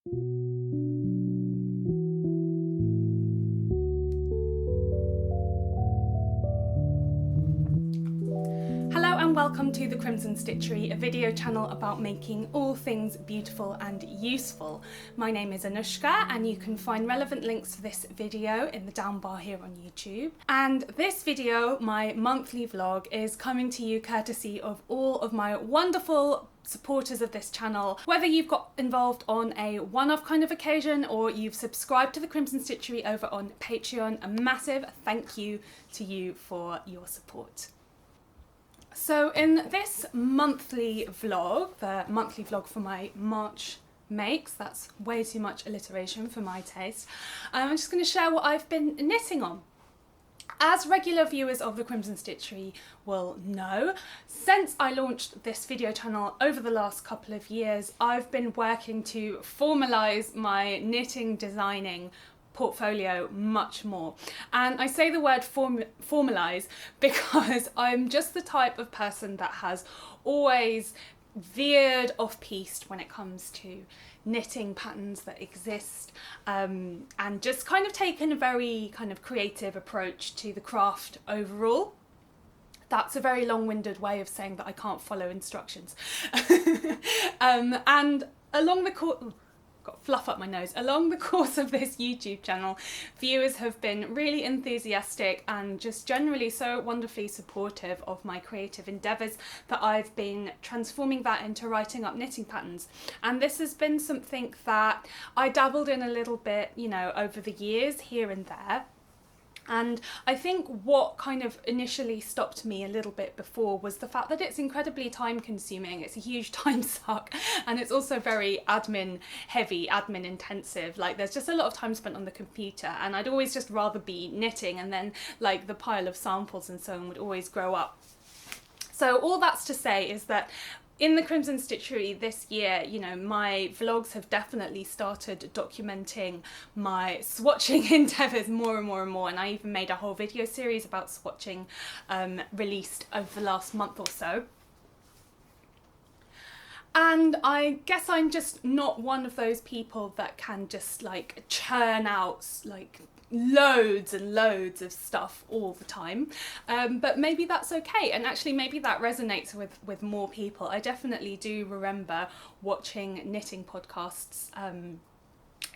Hello and welcome to the Crimson Stitchery, a video channel about making all things beautiful and useful. My name is Anushka and you can find relevant links to this video in the down bar here on YouTube. And this video, my monthly vlog, is coming to you courtesy of all of my wonderful supporters of this channel. Whether you've got involved on a one-off kind of occasion or you've subscribed to the Crimson Stitchery over on Patreon, a massive thank you to you for your support. So in this monthly vlog, the monthly vlog for my March makes, that's way too much alliteration for my taste, I'm just going to share what I've been knitting on. As regular viewers of the Crimson Stitchery will know, since I launched this video channel over the last couple of years, I've been working to formalise my knitting designing portfolio much more. And I say the word formalise because I'm just the type of person that has always veered off-piste when it comes to knitting patterns that exist, and just kind of taken a very kind of creative approach to the craft overall. That's a very long-winded way of saying that I can't follow instructions. And along the course, got fluff up my nose. Along the course of this YouTube channel, viewers have been really enthusiastic and just generally so wonderfully supportive of my creative endeavours that I've been transforming that into writing up knitting patterns. And this has been something that I dabbled in a little bit, you know, over the years here and there. And I think what kind of initially stopped me a little bit before was the fact that it's incredibly time consuming, it's a huge time suck, and it's also very admin heavy, admin intensive. Like there's just a lot of time spent on the computer, and I'd always just rather be knitting, and then like the pile of samples and so on would always grow up. So all that's to say is that in the Crimson Stitchery this year, you know, my vlogs have definitely started documenting my swatching endeavours more and more and more, and I even made a whole video series about swatching released over the last month or so. And I guess I'm just not one of those people that can just like churn out like loads and loads of stuff all the time, but maybe that's okay, and actually maybe that resonates with more people. I definitely do remember watching knitting podcasts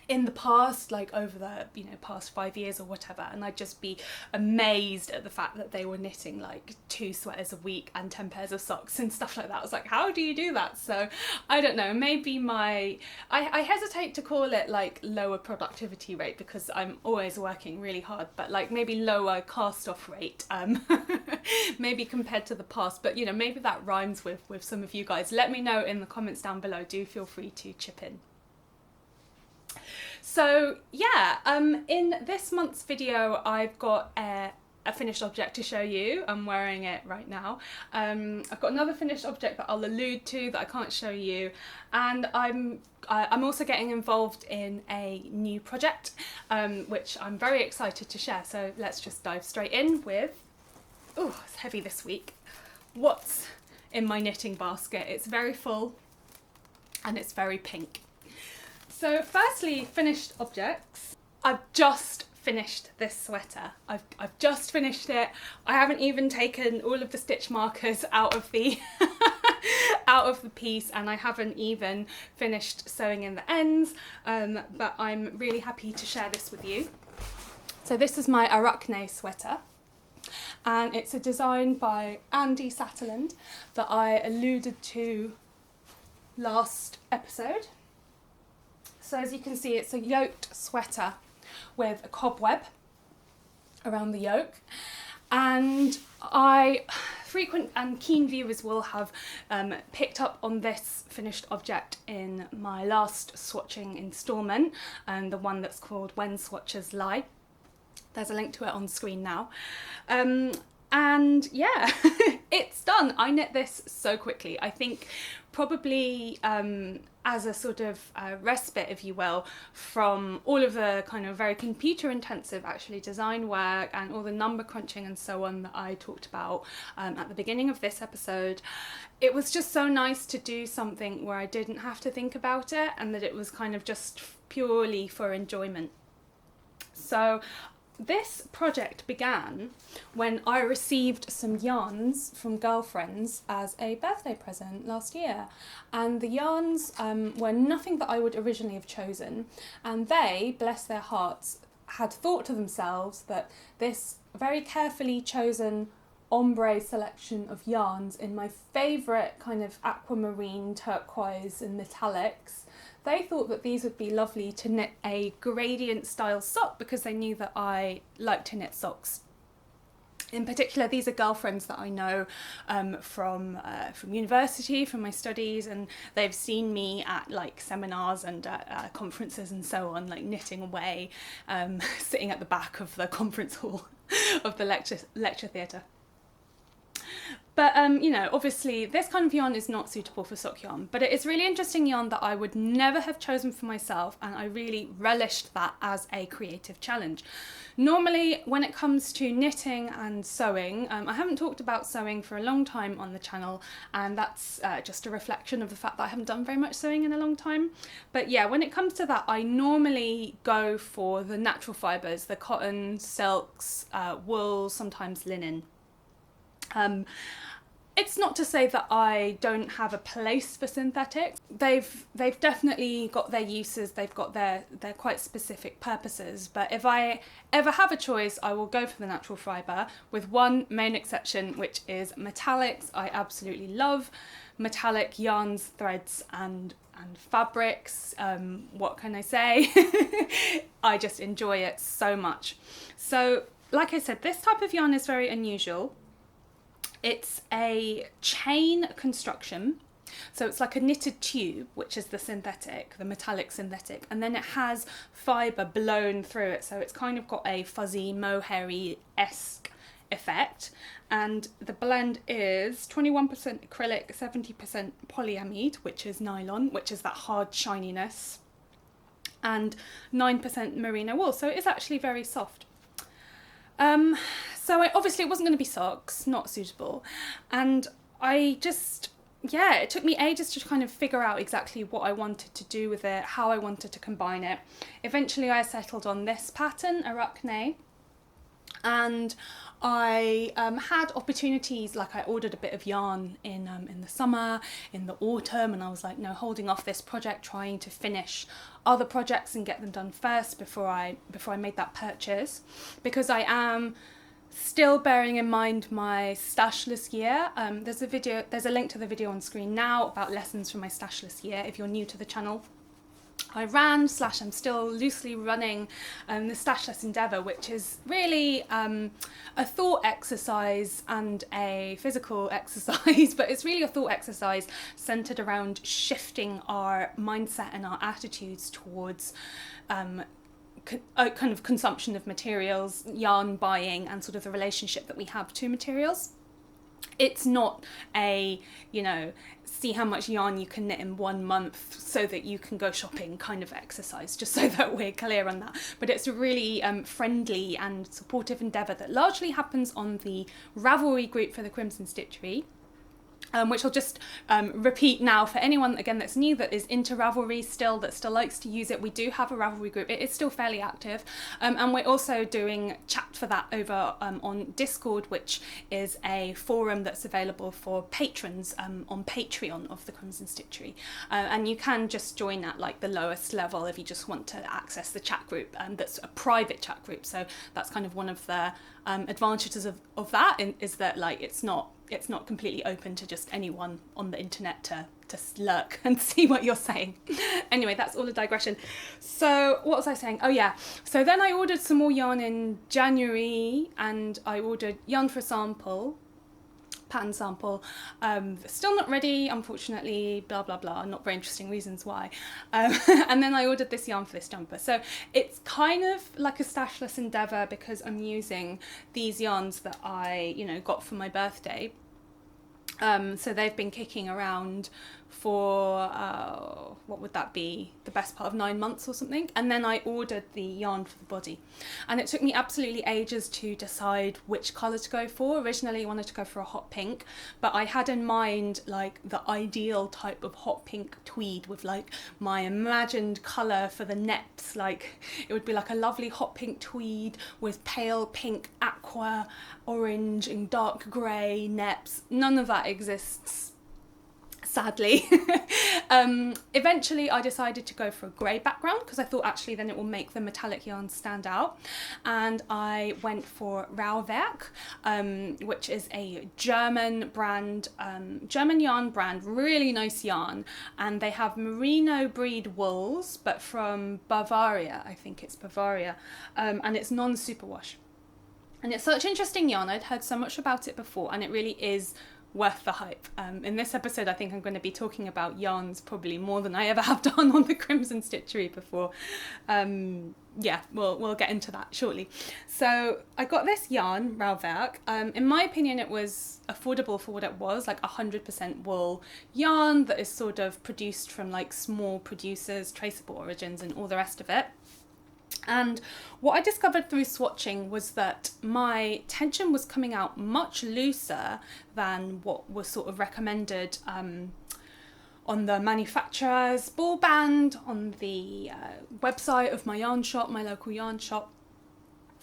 in the past, like over the past 5 years or whatever, and I'd just be amazed at the fact that they were knitting like 2 sweaters a week and 10 pairs of socks and stuff like that. I was like, how do you do that? So I don't know, maybe I hesitate to call it like lower productivity rate because I'm always working really hard, but like maybe lower cast off rate, maybe compared to the past, but you know, maybe that rhymes with some of you guys. Let me know in the comments down below, do feel free to chip in. So yeah, in this month's video I've got a finished object to show you. I'm wearing it right now. I've got another finished object that I'll allude to that I can't show you, and I'm also getting involved in a new project which I'm very excited to share. So let's just dive straight in with, oh, it's heavy this week, what's in my knitting basket. It's very full and it's very pink. So firstly, finished objects. I've just finished this sweater. I've just finished it. I haven't even taken all of the stitch markers out of the out of the piece, and I haven't even finished sewing in the ends, but I'm really happy to share this with you. So this is my Arachne sweater, and it's a design by Andy Satterland that I alluded to last episode. So as you can see, it's a yoked sweater with a cobweb around the yoke, and frequent and keen viewers will have picked up on this finished object in my last swatching instalment, and the one that's called When Swatchers Lie. There's a link to it on screen now. And yeah, it's done. I knit this so quickly. I think probably as a sort of respite, if you will, from all of the kind of very computer intensive actually design work and all the number crunching and so on that I talked about at the beginning of this episode. It was just so nice to do something where I didn't have to think about it and that it was kind of just purely for enjoyment. So this project began when I received some yarns from girlfriends as a birthday present last year, and the yarns were nothing that I would originally have chosen, and they, bless their hearts, had thought to themselves that this very carefully chosen ombre selection of yarns in my favourite kind of aquamarine, turquoise and metallics, they thought that these would be lovely to knit a gradient style sock because they knew that I like to knit socks. In particular, these are girlfriends that I know from university, from my studies, and they've seen me at like seminars and conferences and so on, like knitting away, sitting at the back of the conference hall of the lecture theatre. But, you know, obviously this kind of yarn is not suitable for sock yarn, but it is really interesting yarn that I would never have chosen for myself, and I really relished that as a creative challenge. Normally, when it comes to knitting and sewing, I haven't talked about sewing for a long time on the channel, and that's just a reflection of the fact that I haven't done very much sewing in a long time. But yeah, when it comes to that, I normally go for the natural fibres, the cotton, silks, wool, sometimes linen. It's not to say that I don't have a place for synthetics. They've definitely got their uses, they've got their quite specific purposes, but if I ever have a choice, I will go for the natural fibre, with one main exception, which is metallics. I absolutely love metallic yarns, threads and fabrics. What can I say? I just enjoy it so much. So, like I said, this type of yarn is very unusual. It's a chain construction, so it's like a knitted tube, which is the synthetic, the metallic synthetic, and then it has fibre blown through it, so it's kind of got a fuzzy mohairy-esque effect, and the blend is 21% acrylic, 70% polyamide, which is nylon, which is that hard shininess, and 9% merino wool, so it is actually very soft. So obviously it wasn't going to be socks, not suitable, and I just, yeah, it took me ages to kind of figure out exactly what I wanted to do with it, how I wanted to combine it. Eventually I settled on this pattern, Arachne, and I had opportunities, like I ordered a bit of yarn in the summer, in the autumn, and I was like, no, holding off this project, trying to finish other projects and get them done first before I made that purchase, because I am still bearing in mind my stashless year. There's a link to the video on screen now about lessons from my stashless year if you're new to the channel. I I'm still loosely running the Stashless Endeavour, which is really a thought exercise and a physical exercise, but it's really a thought exercise centred around shifting our mindset and our attitudes towards kind of consumption of materials, yarn buying, and sort of the relationship that we have to materials. It's not a, see how much yarn you can knit in 1 month so that you can go shopping kind of exercise, just so that we're clear on that. But it's a really friendly and supportive endeavour that largely happens on the Rauwerk group for the Crimson Stitchery. Which I'll just repeat now for anyone again that's new, that is into Ravelry still, that still likes to use it. We do have a Ravelry group. It is still fairly active, and we're also doing chat for that over on Discord, which is a forum that's available for patrons on Patreon of the Crimson Stitchery, and you can just join at like the lowest level if you just want to access the chat group, and that's a private chat group. So that's kind of one of the advantages of that, is that like it's not completely open to just anyone on the internet to lurk and see what you're saying. Anyway, that's all a digression. So what was I saying? Oh yeah, so then I ordered some more yarn in January, and I ordered yarn for a sample, pattern sample. Still not ready, unfortunately, blah blah blah, not very interesting reasons why. And then I ordered this yarn for this jumper. So it's kind of like a stashless endeavour because I'm using these yarns that I got for my birthday. So they've been kicking around for what would that be, the best part of 9 months or something, and then I ordered the yarn for the body, and it took me absolutely ages to decide which colour to go for. Originally I wanted to go for a hot pink, but I had in mind like the ideal type of hot pink tweed with like my imagined colour for the neps. Like it would be like a lovely hot pink tweed with pale pink, aqua, orange and dark grey neps. None of that exists, sadly. Eventually I decided to go for a grey background because I thought actually then it will make the metallic yarn stand out, and I went for Rauwerk, which is a German brand, German yarn brand, really nice yarn, and they have merino breed wools but from Bavaria, I think it's Bavaria, and it's non-superwash, and it's such interesting yarn. I'd heard so much about it before and it really is worth the hype. In this episode I think I'm going to be talking about yarns probably more than I ever have done on the Crimson Stitchery before. Yeah, we'll get into that shortly. So I got this yarn, Rauwerk. In my opinion it was affordable for what it was, like 100% wool yarn that is sort of produced from like small producers, traceable origins and all the rest of it. And what I discovered through swatching was that my tension was coming out much looser than what was sort of recommended on the manufacturer's ball band, on the website of my yarn shop, my local yarn shop.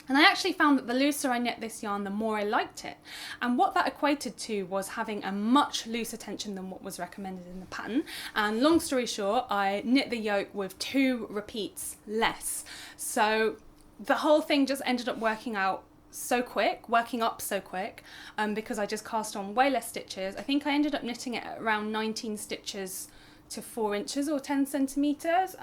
And I actually found that the looser I knit this yarn, the more I liked it. And what that equated to was having a much looser tension than what was recommended in the pattern. And long story short, I knit the yoke with 2 repeats less. So the whole thing just ended up working up so quick, because I just cast on way less stitches. I think I ended up knitting it at around 19 stitches to 4 inches or 10 centimetres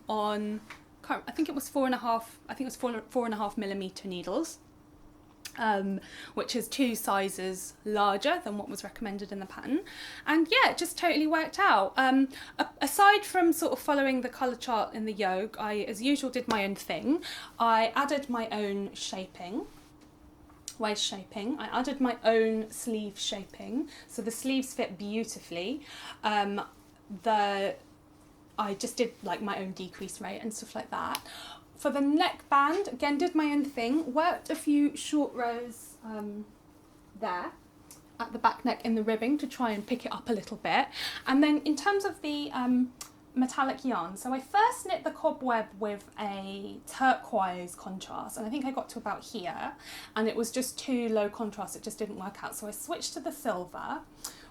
on, I think it was 4.5 millimeter needles, which is 2 sizes larger than what was recommended in the pattern. And yeah, it just totally worked out. Aside from sort of following the colour chart in the yoke, I, as usual, did my own thing. I added my own shaping, waist shaping. I added my own sleeve shaping, so the sleeves fit beautifully. I just did like my own decrease rate and stuff like that. For the neckband, again, did my own thing, worked a few short rows there at the back neck in the ribbing to try and pick it up a little bit. And then in terms of the metallic yarn, so I first knit the cobweb with a turquoise contrast, and I think I got to about here, and it was just too low contrast, it just didn't work out, so I switched to the silver.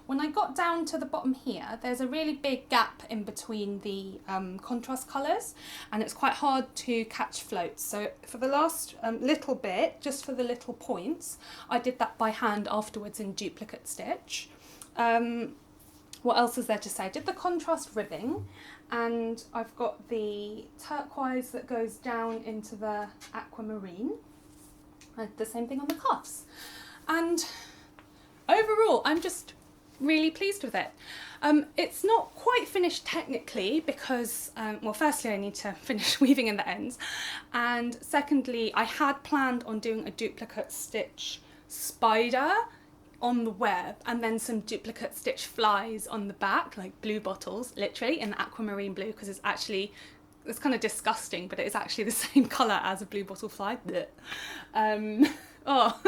When I got down to the bottom here, there's a really big gap in between the contrast colours, and it's quite hard to catch floats. So for the last little bit, just for the little points, I did that by hand afterwards in duplicate stitch. What else is there to say? I did the contrast ribbing, and I've got the turquoise that goes down into the aquamarine. I did the same thing on the cuffs. And overall, I'm just really pleased with it. It's not quite finished technically because, well, firstly I need to finish weaving in the ends, and secondly I had planned on doing a duplicate stitch spider on the web and then some duplicate stitch flies on the back, like blue bottles, literally in the aquamarine blue, because it's kind of disgusting, but it is actually the same colour as a blue bottle fly. Oh,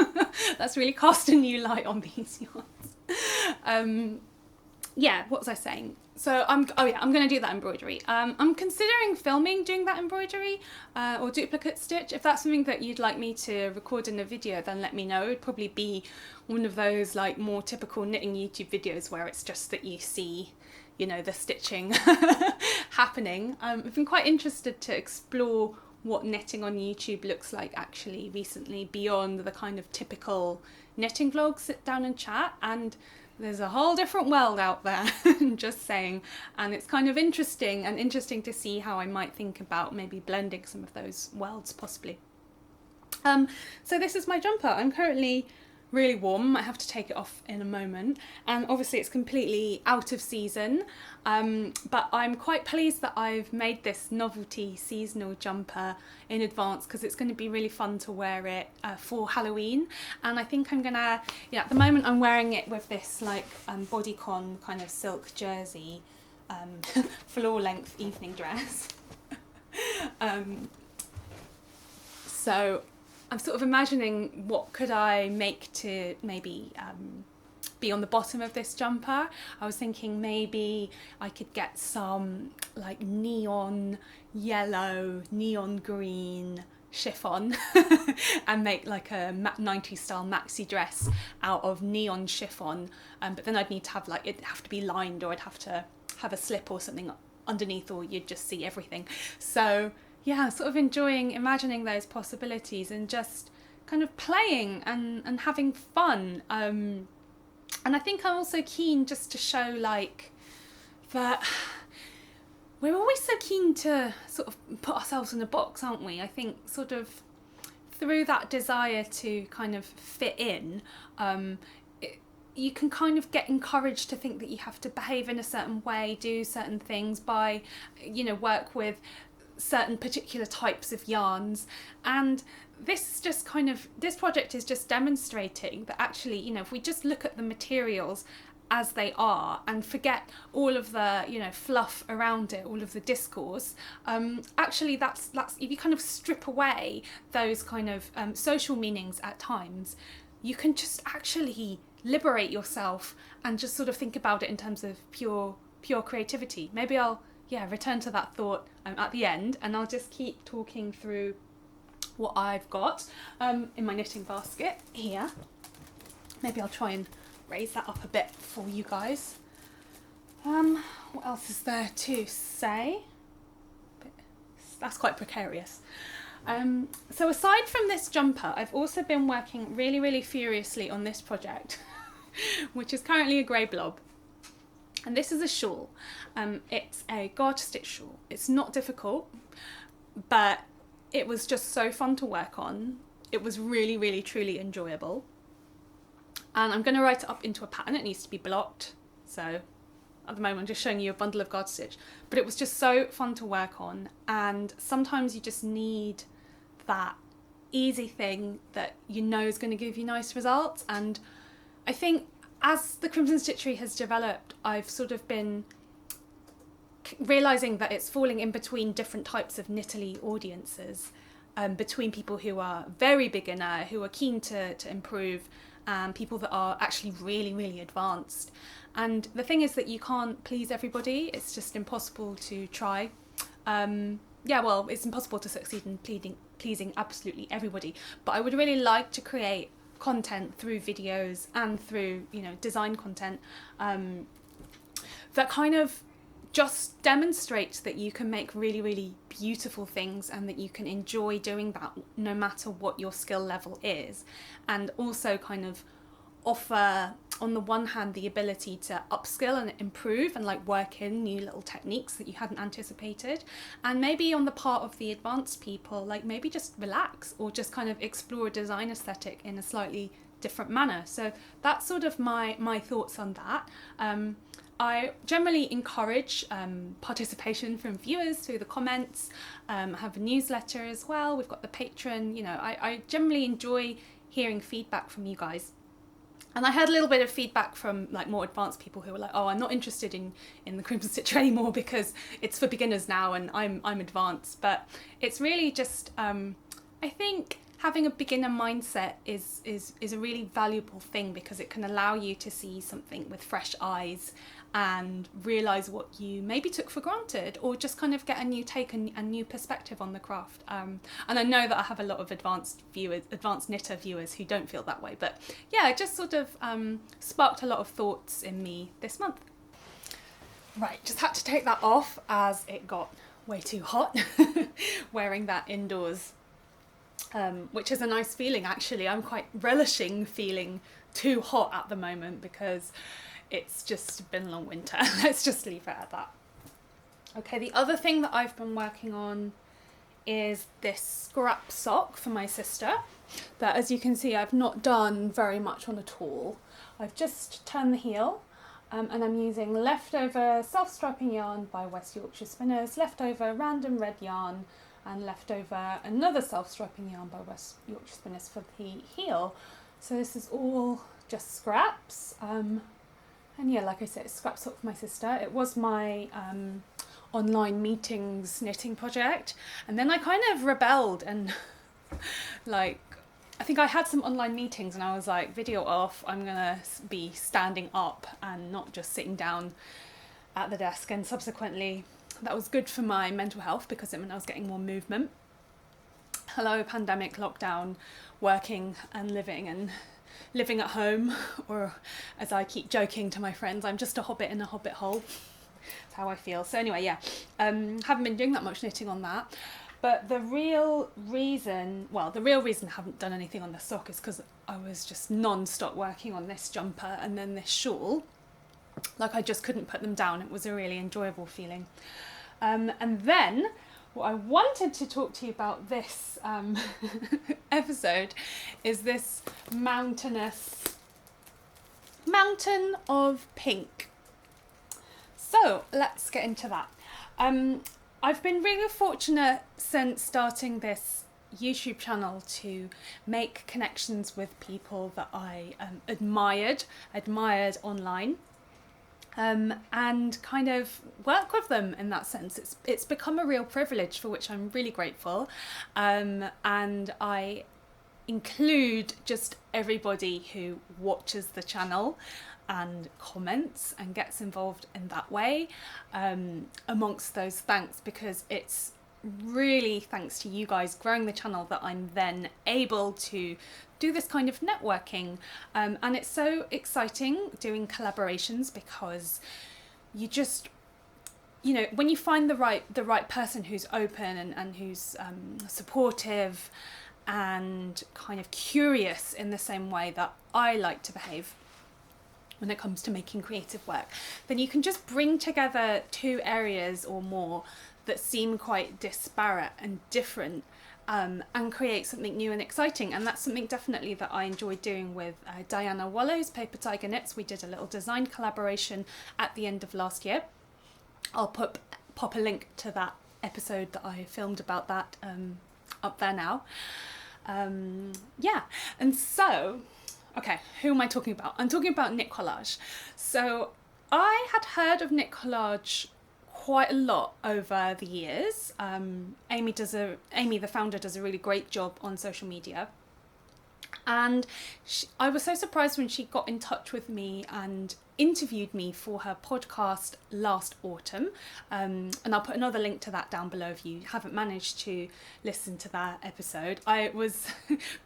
that's really cast a new light on these yarns. Yeah, what was I saying? So I'm going to do that embroidery. I'm considering filming doing that embroidery or duplicate stitch. If that's something that you'd like me to record in a video, then let me know. It'd probably be one of those like more typical knitting YouTube videos where it's just that you see, you know, the stitching happening. I've been quite interested to explore what knitting on YouTube looks like actually recently, beyond the kind of typical knitting vlog, sit down and chat, and there's a whole different world out there, just saying, and it's kind of interesting to see how I might think about maybe blending some of those worlds possibly. So this is my jumper. I'm currently really warm. I have to take it off in a moment, and obviously it's completely out of season, but I'm quite pleased that I've made this novelty seasonal jumper in advance because it's going to be really fun to wear it for Halloween. And I think I'm gonna, yeah, at the moment I'm wearing it with this like bodycon kind of silk jersey floor length evening dress. So I'm sort of imagining what could I make to maybe be on the bottom of this jumper. I was thinking maybe I could get some like neon yellow, neon green chiffon and make like a 90s style maxi dress out of neon chiffon, but then I'd need to have like, it'd have to be lined, or I'd have to have a slip or something underneath, or you'd just see everything. So yeah, sort of enjoying imagining those possibilities and just kind of playing and having fun. And I think I'm also keen just to show like that we're always so keen to sort of put ourselves in a box, aren't we? I think sort of through that desire to kind of fit in, you can kind of get encouraged to think that you have to behave in a certain way, do certain things, by, you know, work with certain particular types of yarns. And this is just kind of, this project is just demonstrating that actually, you know, if we just look at the materials as they are and forget all of the, you know, fluff around it, all of the discourse, actually that's if you kind of strip away those kind of social meanings at times, you can just actually liberate yourself and just sort of think about it in terms of pure creativity. Maybe I'll return to that thought at the end, and I'll just keep talking through what I've got in my knitting basket here. Maybe I'll try and raise that up a bit for you guys. What else is there to say? That's quite precarious. So aside from this jumper, I've also been working really furiously on this project, which is currently a grey blob. And this is a shawl. It's a garter stitch shawl. It's not difficult, but it was just so fun to work on. It was really truly enjoyable. And I'm going to write it up into a pattern. It needs to be blocked. So at the moment I'm just showing you a bundle of garter stitch. But it was just so fun to work on. And sometimes you just need that easy thing that you know is going to give you nice results. And I think as the Crimson Stitchery has developed, I've sort of been realising that it's falling in between different types of knitterly audiences, between people who are very beginner, who are keen to improve, and people that are actually really advanced. And the thing is that you can't please everybody. It's just impossible to try. Well, it's impossible to succeed in pleasing absolutely everybody. But I would really like to create content through videos and through, you know, design content that kind of just demonstrates that you can make really beautiful things and that you can enjoy doing that no matter what your skill level is, and also kind of offer, on the one hand, the ability to upskill and improve and like work in new little techniques that you hadn't anticipated, and maybe on the part of the advanced people, like maybe just relax or just kind of explore a design aesthetic in a slightly different manner. So that's sort of my thoughts on that. I generally encourage participation from viewers through the comments. I have a newsletter as well. We've got the Patreon. You know, I generally enjoy hearing feedback from you guys. And I had a little bit of feedback from like more advanced people who were like, oh, I'm not interested in the Crimson Stitchery anymore because it's for beginners now and I'm advanced. But it's really just, I think having a beginner mindset is a really valuable thing, because it can allow you to see something with fresh eyes and realise what you maybe took for granted, or just kind of get a new take and a new perspective on the craft. And I know that I have a lot of advanced knitter viewers who don't feel that way, but yeah, it just sort of sparked a lot of thoughts in me this month. Right, just had to take that off as it got way too hot wearing that indoors, which is a nice feeling actually. I'm quite relishing feeling too hot at the moment because it's just been a long winter. Let's just leave it at that. Okay, the other thing that I've been working on is this scrap sock for my sister that, as you can see, I've not done very much on at all. I've just turned the heel and I'm using leftover self-striping yarn by West Yorkshire Spinners, leftover random red yarn, and leftover another self-striping yarn by West Yorkshire Spinners for the heel. So this is all just scraps. And yeah, like I said, it's scrap sock for my sister. It was my online meetings knitting project, and then I kind of rebelled and like, I think I had some online meetings and I was like, video off, I'm gonna be standing up and not just sitting down at the desk. And subsequently that was good for my mental health because it meant I was getting more movement. Hello pandemic, lockdown, working and living at home, or as I keep joking to my friends, I'm just a hobbit in a hobbit hole. That's how I feel. So anyway, yeah, haven't been doing that much knitting on that. But the real reason I haven't done anything on the sock is because I was just non-stop working on this jumper and then this shawl. Like, I just couldn't put them down. It was a really enjoyable feeling. And then what I wanted to talk to you about this episode is this mountain of pink. So let's get into that. I've been really fortunate since starting this YouTube channel to make connections with people that I admired online, and kind of work with them in that sense. It's become a real privilege for which I'm really grateful, and I include just everybody who watches the channel and comments and gets involved in that way, amongst those thanks, because it's really thanks to you guys growing the channel that I'm then able to do this kind of networking, and it's so exciting doing collaborations because you just, you know, when you find the right person who's open and who's supportive and kind of curious in the same way that I like to behave when it comes to making creative work, then you can just bring together two areas or more that seem quite disparate and different, and create something new and exciting. And that's something definitely that I enjoyed doing with Diana Wallow's Paper Tiger Knits. We did a little design collaboration at the end of last year. I'll pop a link to that episode that I filmed about that up there now. Yeah, and so, okay, who am I talking about? I'm talking about Knicolage. So I had heard of Knicolage quite a lot over the years. Amy, the founder, does a really great job on social media. And I was so surprised when she got in touch with me and interviewed me for her podcast last autumn. And I'll put another link to that down below if you haven't managed to listen to that episode. I was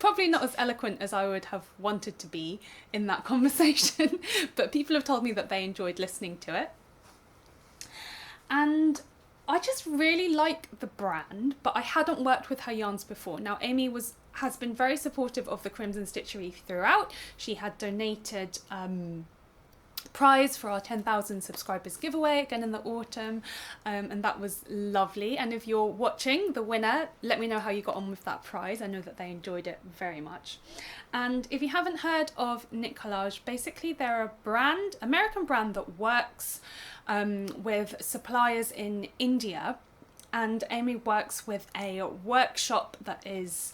probably not as eloquent as I would have wanted to be in that conversation, but people have told me that they enjoyed listening to it. And I just really like the brand, but I hadn't worked with her yarns before. Now, Amy has been very supportive of the Crimson Stitchery throughout. She had donated prize for our 10,000 subscribers giveaway again in the autumn, and that was lovely. And if you're watching the winner, let me know how you got on with that prize. I know that they enjoyed it very much. And if you haven't heard of Knicolage, basically they're a American brand that works with suppliers in India, and Amy works with a workshop that is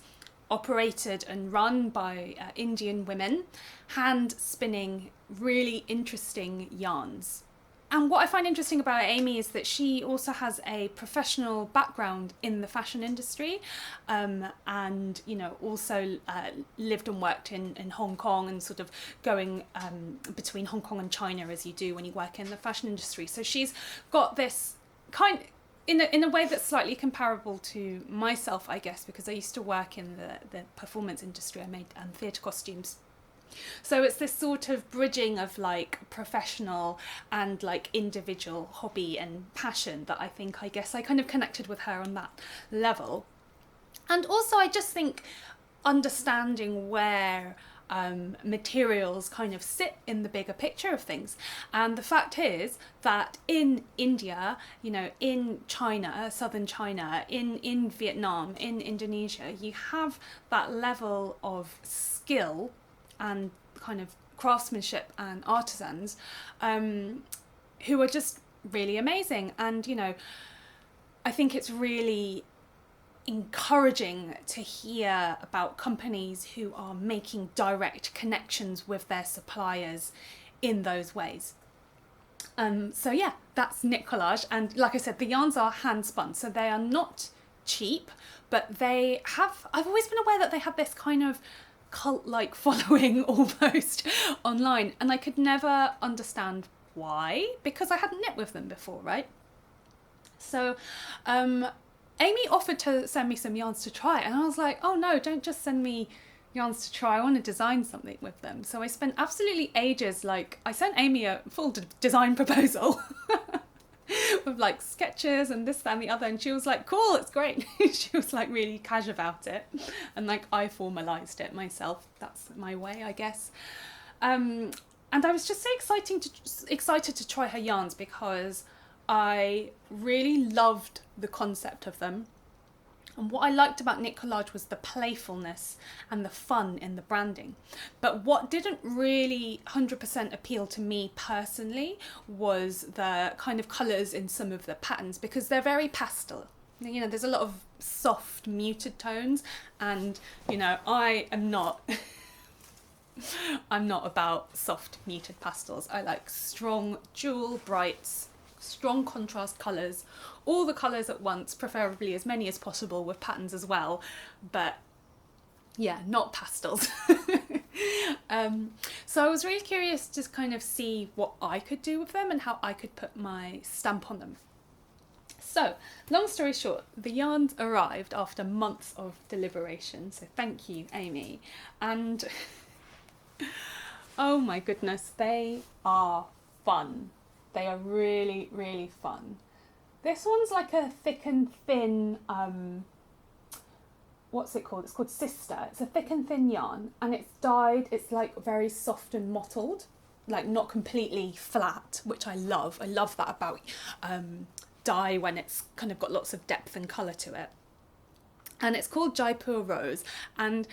operated and run by Indian women, hand spinning really interesting yarns. And what I find interesting about Amy is that she also has a professional background in the fashion industry, and, you know, also lived and worked in Hong Kong, and sort of going between Hong Kong and China, as you do when you work in the fashion industry. So she's got this kind, in a way that's slightly comparable to myself, I guess, because I used to work in the performance industry. I made theatre costumes. So it's this sort of bridging of like professional and like individual hobby and passion that I guess I kind of connected with her on that level. And also I just think understanding where materials kind of sit in the bigger picture of things. And the fact is that in India, you know, in China, southern China, in Vietnam, in Indonesia, you have that level of skill and kind of craftsmanship and artisans who are just really amazing. And, you know, I think it's really encouraging to hear about companies who are making direct connections with their suppliers in those ways. So yeah, that's Knicolage, and like I said, the yarns are hand spun, so they are not cheap, but they have, I've always been aware that they have this kind of cult-like following almost online, and I could never understand why, because I hadn't knit with them before, right? So Amy offered to send me some yarns to try, and I was like, oh no, don't just send me yarns to try, I want to design something with them. So I spent absolutely ages, like I sent Amy a full design proposal with like sketches and this, that and the other, and she was like, cool, it's great. She was like really cash about it, and like I formalized it myself. That's my way, I guess. And I was just so excited to try her yarns because I really loved the concept of them. And what I liked about Knicolage was the playfulness and the fun in the branding. But what didn't really 100% appeal to me personally was the kind of colours in some of the patterns, because they're very pastel. You know, there's a lot of soft, muted tones, and, you know, I am not... I'm not about soft, muted pastels. I like strong, jewel, brights, strong contrast colours, all the colours at once, preferably as many as possible with patterns as well, but yeah, not pastels. So I was really curious to kind of see what I could do with them and how I could put my stamp on them. So, long story short, the yarns arrived after months of deliberation, so thank you, Amy, and oh my goodness, they are fun. They are really, really fun. This one's like a thick and thin, what's it called? It's called Sister. It's a thick and thin yarn, and it's dyed, it's like very soft and mottled, like not completely flat, which I love. I love that about dye when it's kind of got lots of depth and colour to it. And it's called Jaipur Rose, and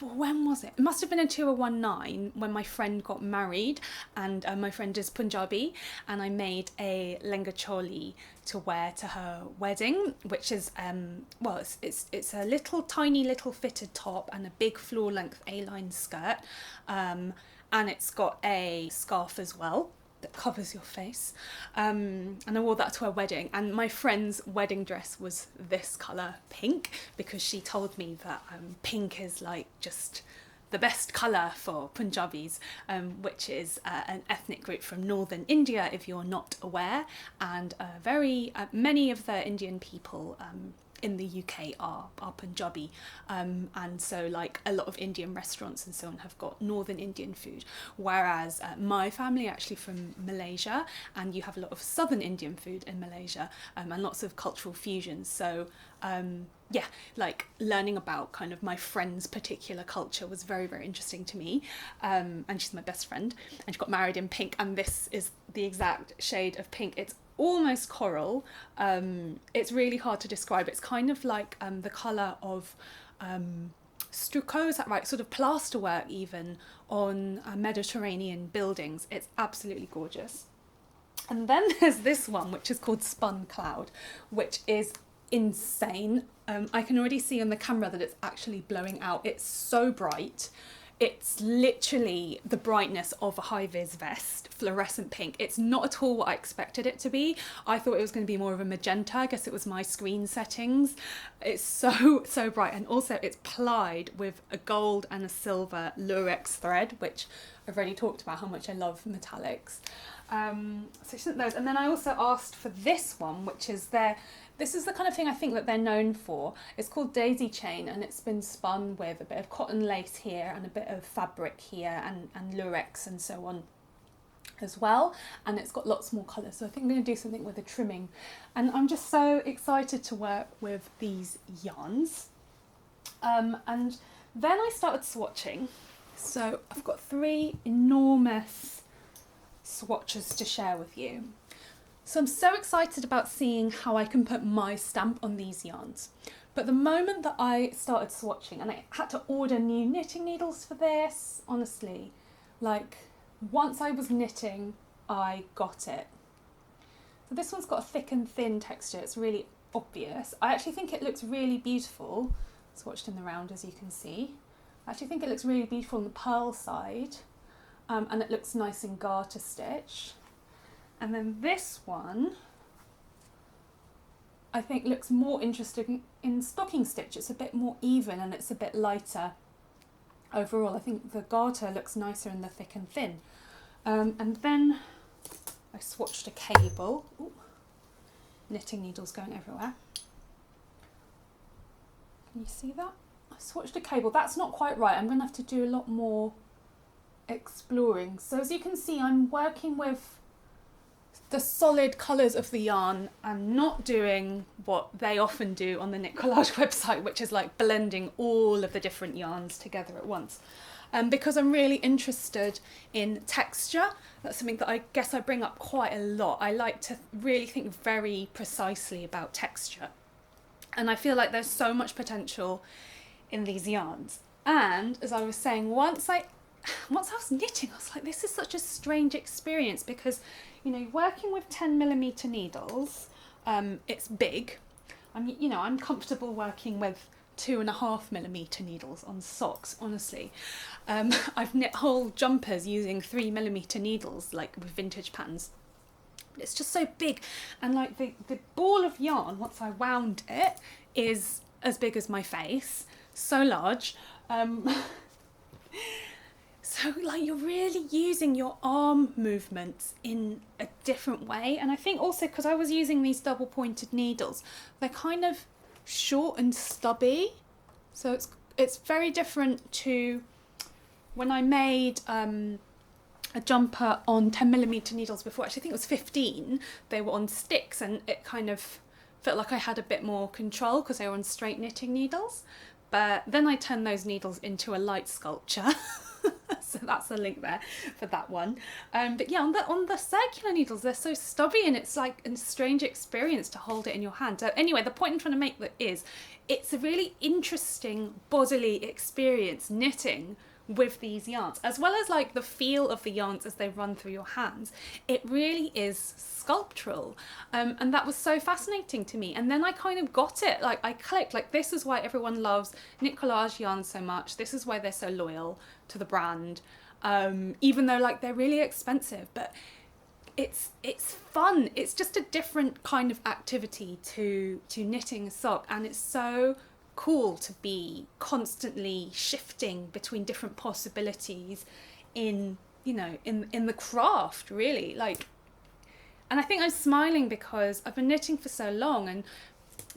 when was it? It must have been in 2019 when my friend got married, and my friend is Punjabi, and I made a lenga choli to wear to her wedding, which is well, it's a tiny little fitted top and a big floor length A-line skirt, and it's got a scarf as well that covers your face, and I wore that to her wedding, and my friend's wedding dress was this colour, pink, because she told me that pink is like just the best colour for Punjabis, which is an ethnic group from northern India, if you're not aware, and many of the Indian people in the UK are Punjabi, and so like a lot of Indian restaurants and so on have got northern Indian food, whereas my family are actually from Malaysia, and you have a lot of southern Indian food in Malaysia, and lots of cultural fusions. So yeah, like learning about kind of my friend's particular culture was very, very interesting to me, and she's my best friend, and she got married in pink, and this is the exact shade of pink. It's almost coral. It's really hard to describe. It's kind of like the colour of stucco, is that right? Sort of plasterwork even on Mediterranean buildings. It's absolutely gorgeous. And then there's this one, which is called Spun Cloud, which is insane. I can already see on the camera that it's actually blowing out. It's so bright. It's literally the brightness of a high-vis vest, fluorescent pink. It's not at all what I expected it to be. I thought it was going to be more of a magenta. I guess it was my screen settings. It's so, so bright. And also it's plied with a gold and a silver Rauwerk thread, which I've already talked about how much I love metallics. So she sent those. And then I also asked for this one, which is this is the kind of thing I think that they're known for. It's called Daisy Chain, and it's been spun with a bit of cotton lace here and a bit of fabric here and lurex and so on as well. And it's got lots more colours, so I think I'm going to do something with the trimming. And I'm just so excited to work with these yarns. And then I started swatching. So I've got 3 enormous swatches to share with you. So I'm so excited about seeing how I can put my stamp on these yarns. But the moment that I started swatching, and I had to order new knitting needles for this, honestly, like once I was knitting, I got it. So this one's got a thick and thin texture. It's really obvious. I actually think it looks really beautiful. Swatched in the round, as you can see. I actually think it looks really beautiful on the pearl side, and it looks nice in garter stitch. And then this one, I think looks more interesting in stocking stitch. It's a bit more even and it's a bit lighter overall. I think the garter looks nicer in the thick and thin. And then I swatched a cable. Ooh, knitting needles going everywhere. Can you see that? I swatched a cable. That's not quite right. I'm going to have to do a lot more exploring. So as you can see, I'm working with the solid colours of the yarn. I'm not doing what they often do on the Knicolage website, which is like blending all of the different yarns together at once. Because I'm really interested in texture. That's something that I guess I bring up quite a lot. I like to really think very precisely about texture. And I feel like there's so much potential in these yarns. And as I was saying, once I was knitting, I was like, this is such a strange experience because, you know, working with 10mm needles, it's big. I'm comfortable working with 2.5mm needles on socks, honestly. I've knit whole jumpers using 3mm needles, like with vintage patterns. It's just so big, and like the ball of yarn, once I wound it, is as big as my face, so large. So like you're really using your arm movements in a different way. And I think also because I was using these double pointed needles, they're kind of short and stubby. So it's very different to when I made a jumper on 10mm needles before. Actually, I think it was 15. They were on sticks and it kind of felt like I had a bit more control because they were on straight knitting needles. But then I turned those needles into a light sculpture. So that's a link there for that one. But yeah, on the circular needles, they're so stubby and it's like a strange experience to hold it in your hand. So anyway, the point I'm trying to make that is it's a really interesting bodily experience knitting with these yarns, as well as like the feel of the yarns as they run through your hands. It really is sculptural, and that was so fascinating to me. And then I kind of got it, like I clicked, like this is why everyone loves Knicolage yarns so much. This is why they're so loyal to the brand, even though like they're really expensive, but it's fun. It's just a different kind of activity to knitting a sock, and it's so cool to be constantly shifting between different possibilities in the craft, really. Like, and I think I'm smiling because I've been knitting for so long, and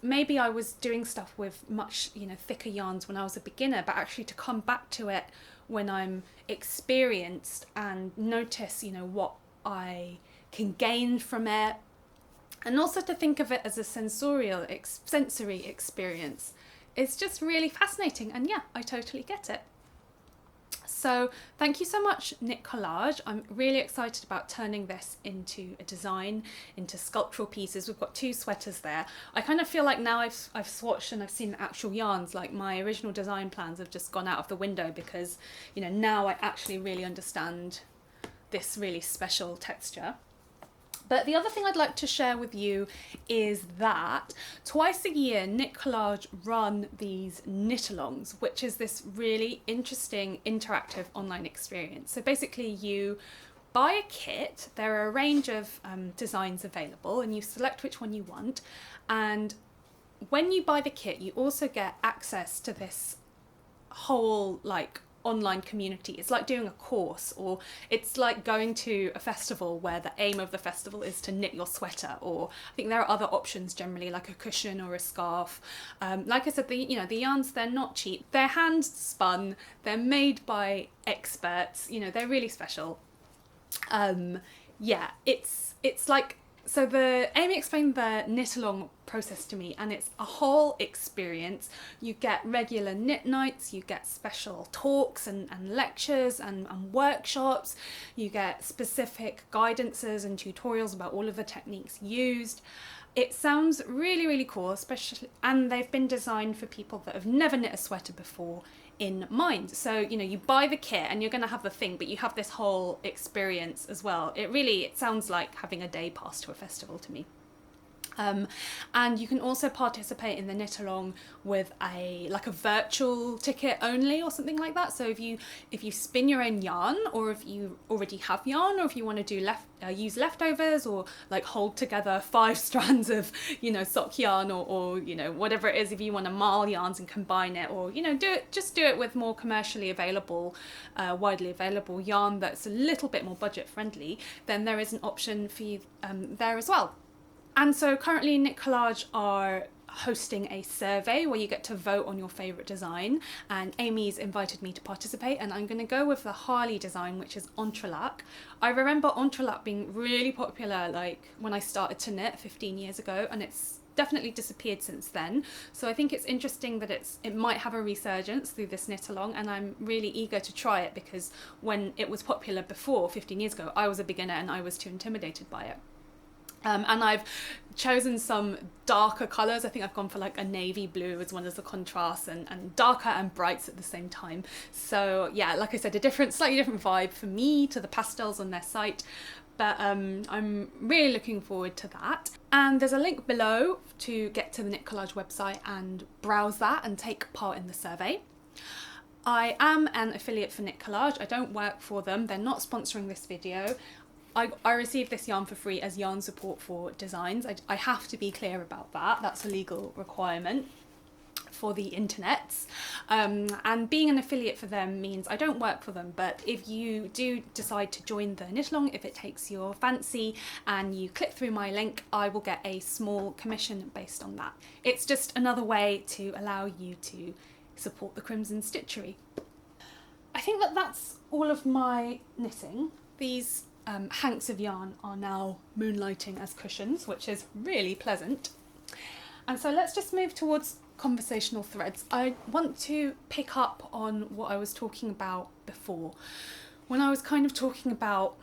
maybe I was doing stuff with much thicker yarns when I was a beginner, but actually to come back to it when I'm experienced and notice what I can gain from it, and also to think of it as a sensory experience. It's just really fascinating, and yeah, I totally get it. So thank you so much, Knicolage. I'm really excited about turning this into a design, into sculptural pieces. We've got 2 sweaters there. I kind of feel like now I've swatched and I've seen the actual yarns, like my original design plans have just gone out of the window because now I actually really understand this really special texture. But the other thing I'd like to share with you is that twice a year Knicolage run these knit-alongs, which is this really interesting interactive online experience. So basically you buy a kit, there are a range of designs available, and you select which one you want, and when you buy the kit you also get access to this whole online community. It's like doing a course, or it's like going to a festival where the aim of the festival is to knit your sweater, or I think there are other options generally like a cushion or a scarf. Like I said, the yarns, they're not cheap, they're hand spun, they're made by experts, they're really special. Yeah, it's like, so Amy explained the knit along process to me, and it's a whole experience. You get regular knit nights, you get special talks and lectures and workshops, you get specific guidances and tutorials about all of the techniques used. It sounds really, really cool, especially, and they've been designed for people that have never knit a sweater before in mind. So you buy the kit and you're going to have the thing, but you have this whole experience as well. It sounds like having a day pass to a festival to me. And you can also participate in the knit along with a virtual ticket only or something like that. So if you spin your own yarn, or if you already have yarn, or if you want to do use leftovers, or like hold together 5 strands of sock yarn, or whatever it is, if you want to marl yarns and combine it, or do it with more commercially available, widely available yarn that's a little bit more budget friendly, then there is an option for you there as well. And so currently Knicolage are hosting a survey where you get to vote on your favourite design, and Amy's invited me to participate, and I'm going to go with the Harley design, which is entrelac. I remember entrelac being really popular like when I started to knit 15 years ago, and it's definitely disappeared since then. So I think it's interesting that it might have a resurgence through this knit along, and I'm really eager to try it, because when it was popular before 15 years ago, I was a beginner and I was too intimidated by it. And I've chosen some darker colours. I think I've gone for like a navy blue as well as the contrast, and darker and brights at the same time. So yeah, like I said, slightly different vibe for me to the pastels on their site. But I'm really looking forward to that. And there's a link below to get to the Knicolage website and browse that and take part in the survey. I am an affiliate for Knicolage. I don't work for them. They're not sponsoring this video. I received this yarn for free as yarn support for designs. I have to be clear about that. That's a legal requirement for the internets. And being an affiliate for them means I don't work for them, but if you do decide to join the knit along, if it takes your fancy and you click through my link, I will get a small commission based on that. It's just another way to allow you to support the Crimson Stitchery. I think that's all of my knitting. These hanks of yarn are now moonlighting as cushions, which is really pleasant. And so let's just move towards conversational threads. I want to pick up on what I was talking about before, when I was kind of talking about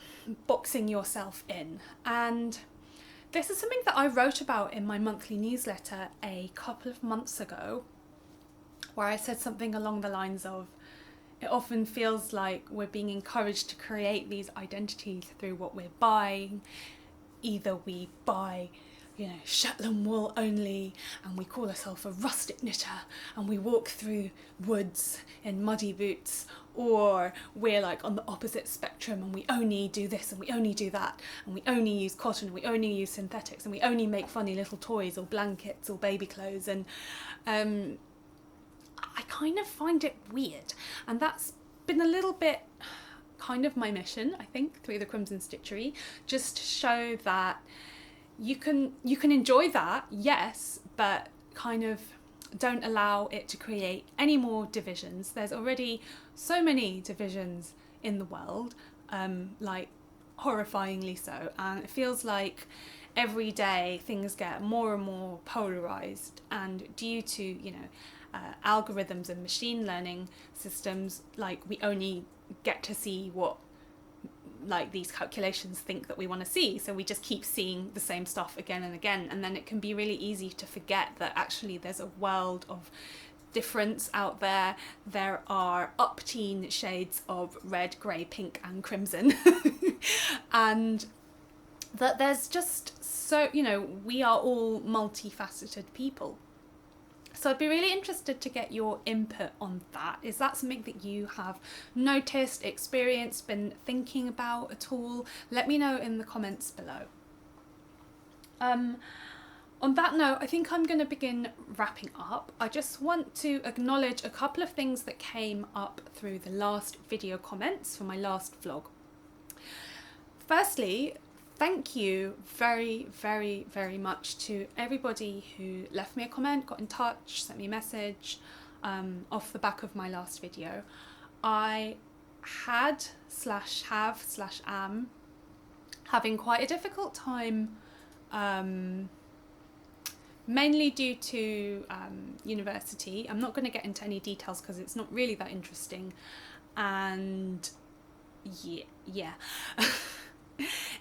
boxing yourself in. And this is something that I wrote about in my monthly newsletter a couple of months ago, where I said something along the lines of, it often feels like we're being encouraged to create these identities through what we're buying. Either we buy, Shetland wool only, and we call ourselves a rustic knitter, and we walk through woods in muddy boots, or we're like on the opposite spectrum and we only do this and we only do that, and we only use cotton and we only use synthetics, and we only make funny little toys or blankets or baby clothes. And I kind of find it weird, and that's been a little bit kind of my mission, I think, through the Crimson Stitchery, just to show that you can enjoy that, yes, but kind of don't allow it to create any more divisions. There's already so many divisions in the world, like horrifyingly so, and it feels like every day things get more and more polarized, and due to algorithms and machine learning systems, like we only get to see what these calculations think that we want to see, so we just keep seeing the same stuff again and again, and then it can be really easy to forget that actually there's a world of difference out there. There are upteen shades of red, grey, pink and crimson and that there's just so we are all multifaceted people. So I'd be really interested to get your input on that. Is that something that you have noticed, experienced, been thinking about at all? Let me know in the comments below. On that note, I think I'm going to begin wrapping up. I just want to acknowledge a couple of things that came up through the last video comments for my last vlog. Firstly, thank you very, very, very much to everybody who left me a comment, got in touch, sent me a message off the back of my last video. I am having quite a difficult time, mainly due to university. I'm not going to get into any details because it's not really that interesting, and yeah.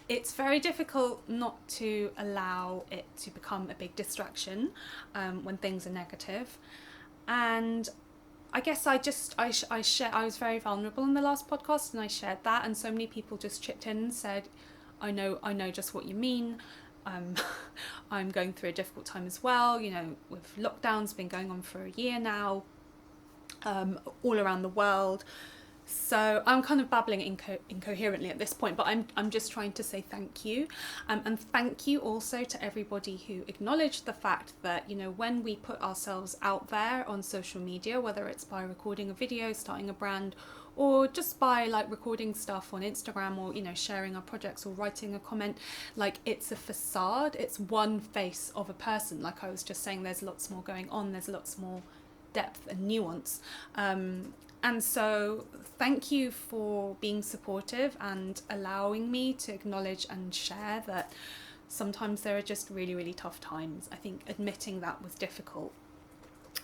It's very difficult not to allow it to become a big distraction when things are negative. And I guess I was very vulnerable in the last podcast, and I shared that, and so many people just chipped in and said, I know just what you mean. I'm going through a difficult time as well, you know, with lockdowns been going on for a year now, all around the world. So I'm kind of babbling incoherently at this point, but I'm just trying to say thank you. And thank you also to everybody who acknowledged the fact that, you know, when we put ourselves out there on social media, whether it's by recording a video, starting a brand, or just by like recording stuff on Instagram, or, you know, sharing our projects or writing a comment, like it's a facade, it's one face of a person. Like I was just saying, there's lots more going on, there's lots more depth and nuance. And so thank you for being supportive and allowing me to acknowledge and share that sometimes there are just really, really tough times. I think admitting that was difficult.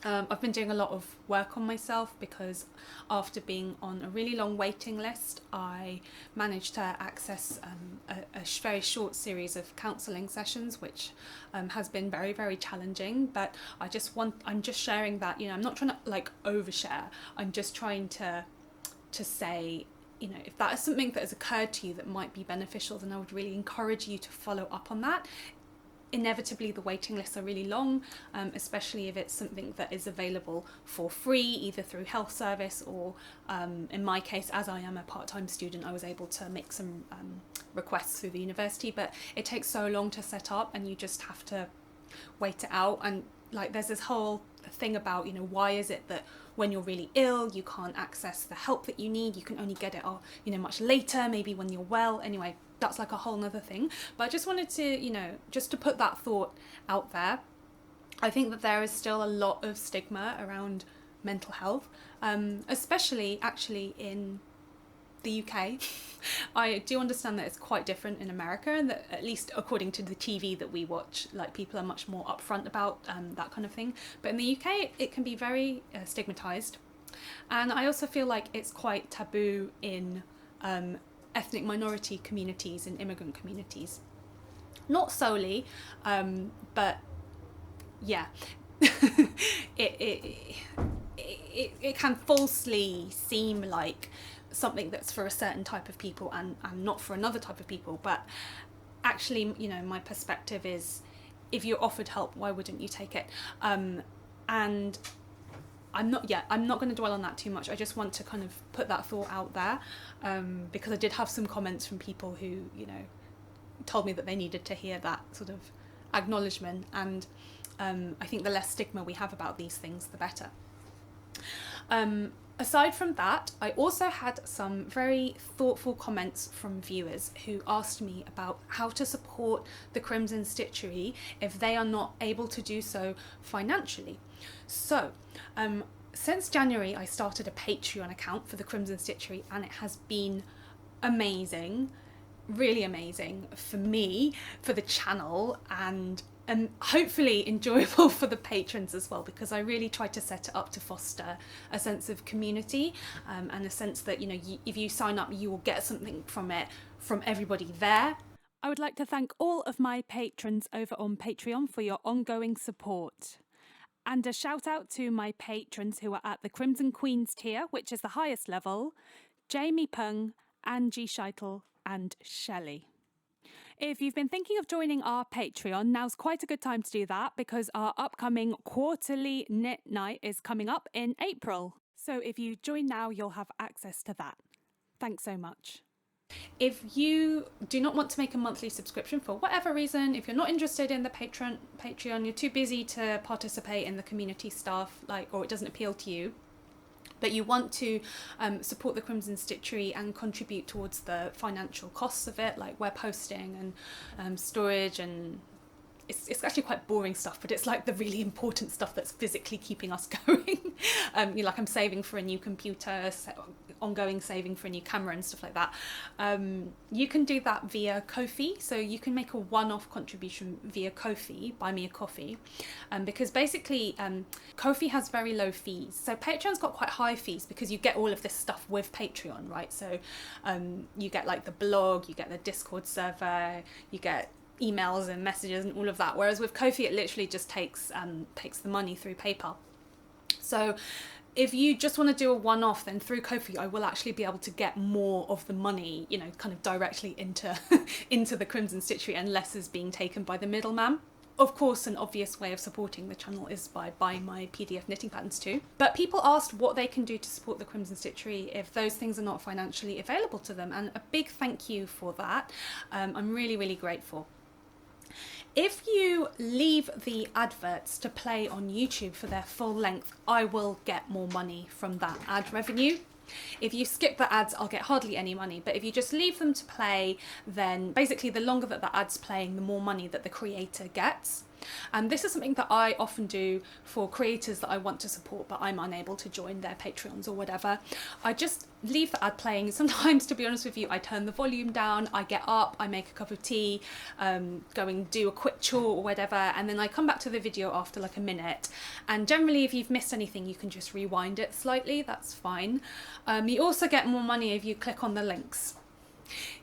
I've been doing a lot of work on myself because after being on a really long waiting list, I managed to access a very short series of counselling sessions, which has been very, very challenging. But I'm just sharing that, you know, I'm not trying to like overshare. I'm just trying to say, you know, if that is something that has occurred to you that might be beneficial, then I would really encourage you to follow up on that. Inevitably the waiting lists are really long, especially if it's something that is available for free, either through health service or in my case, as I am a part-time student, I was able to make some requests through the university, but it takes so long to set up and you just have to wait it out. And like there's this whole thing about, you know, why is it that when you're really ill you can't access the help that you need, you can only get it, you know, much later, maybe when you're well. Anyway, that's like a whole nother thing, but I just wanted to, you know, just to put that thought out there. I think that there is still a lot of stigma around mental health, especially actually in the UK. I do understand that it's quite different in America, and that at least according to the TV that we watch, like people are much more upfront about that kind of thing. But in the UK, it can be very stigmatized, and I also feel like it's quite taboo in ethnic minority communities and immigrant communities. Not solely, but yeah, it can falsely seem like something that's for a certain type of people and not for another type of people. But actually, you know, my perspective is, if you're offered help, why wouldn't you take it? And I'm not going to dwell on that too much. I just want to kind of put that thought out there, because I did have some comments from people who, you know, told me that they needed to hear that sort of acknowledgement. And I think the less stigma we have about these things, the better. Aside from that, I also had some very thoughtful comments from viewers who asked me about how to support the Crimson Stitchery if they are not able to do so financially. So, since January, I started a Patreon account for the Crimson Stitchery, and it has been amazing, really amazing for me, for the channel, and hopefully enjoyable for the patrons as well, because I really tried to set it up to foster a sense of community, and a sense that, you know, if you sign up, you will get something from it, from everybody there. I would like to thank all of my patrons over on Patreon for your ongoing support. And a shout out to my patrons who are at the Crimson Queens tier, which is the highest level: Jamie Pung, Angie Scheitel and Shelley. If you've been thinking of joining our Patreon, now's quite a good time to do that, because our upcoming quarterly knit night is coming up in April. So if you join now, you'll have access to that. Thanks so much. If you do not want to make a monthly subscription for whatever reason, if you're not interested in the Patreon, you're too busy to participate in the community stuff, or it doesn't appeal to you, but you want to support the Crimson Stitchery and contribute towards the financial costs of it, like web hosting and storage, and it's actually quite boring stuff, but it's like the really important stuff that's physically keeping us going. Like I'm saving for a new computer, ongoing saving for a new camera and stuff like that. You can do that via Ko-fi, so you can make a one-off contribution via Ko-fi, buy me a coffee, because basically Ko-fi has very low fees. So Patreon's got quite high fees because you get all of this stuff with Patreon, right? So you get like the blog, you get the Discord server, you get emails and messages and all of that, whereas with Ko-fi it literally just takes the money through PayPal. So if you just want to do a one-off, then through Ko-fi I will actually be able to get more of the money, you know, kind of directly into into the Crimson Stitchery, and less is being taken by the middleman. Of course, an obvious way of supporting the channel is by buying my PDF knitting patterns too. But people asked what they can do to support the Crimson Stitchery if those things are not financially available to them, and a big thank you for that. I'm really, really grateful. If you leave the adverts to play on YouTube for their full length, I will get more money from that ad revenue. If you skip the ads, I'll get hardly any money, but if you just leave them to play, then basically the longer that the ad's playing, the more money that the creator gets. And this is something that I often do for creators that I want to support, but I'm unable to join their Patreons or whatever. I just leave the ad playing. Sometimes, to be honest with you, I turn the volume down, I get up, I make a cup of tea, go and do a quick chore or whatever, and then I come back to the video after like a minute. And generally, if you've missed anything, you can just rewind it slightly, that's fine. You also get more money if you click on the links.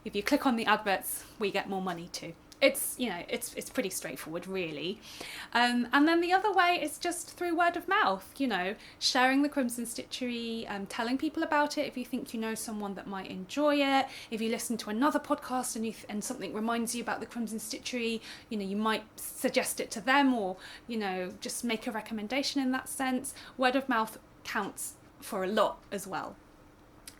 If you click on the adverts, we get more money too. It's, you know, it's pretty straightforward, really. And then the other way is just through word of mouth, you know, sharing the Crimson Stitchery, telling people about it if you think you know someone that might enjoy it. If you listen to another podcast and something reminds you about the Crimson Stitchery, you know, you might suggest it to them, or, you know, just make a recommendation in that sense. Word of mouth counts for a lot as well.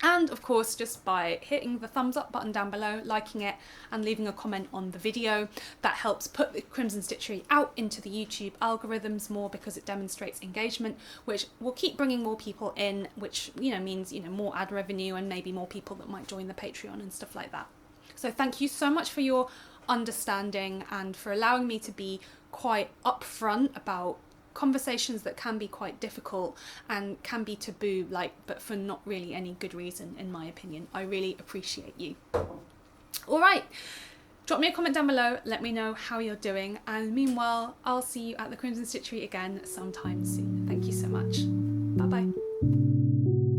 And of course, just by hitting the thumbs up button down below, liking it and leaving a comment on the video, that helps put the Crimson Stitchery out into the YouTube algorithms more, because it demonstrates engagement, which will keep bringing more people in, which, you know, means, you know, more ad revenue and maybe more people that might join the Patreon and stuff like that. So thank you so much for your understanding and for allowing me to be quite upfront about conversations that can be quite difficult and can be taboo, but for not really any good reason, in my opinion. I really appreciate you. All right, drop me a comment down below, let me know how you're doing, and meanwhile I'll see you at the Crimson Stitchery again sometime soon. Thank you so much. Bye bye.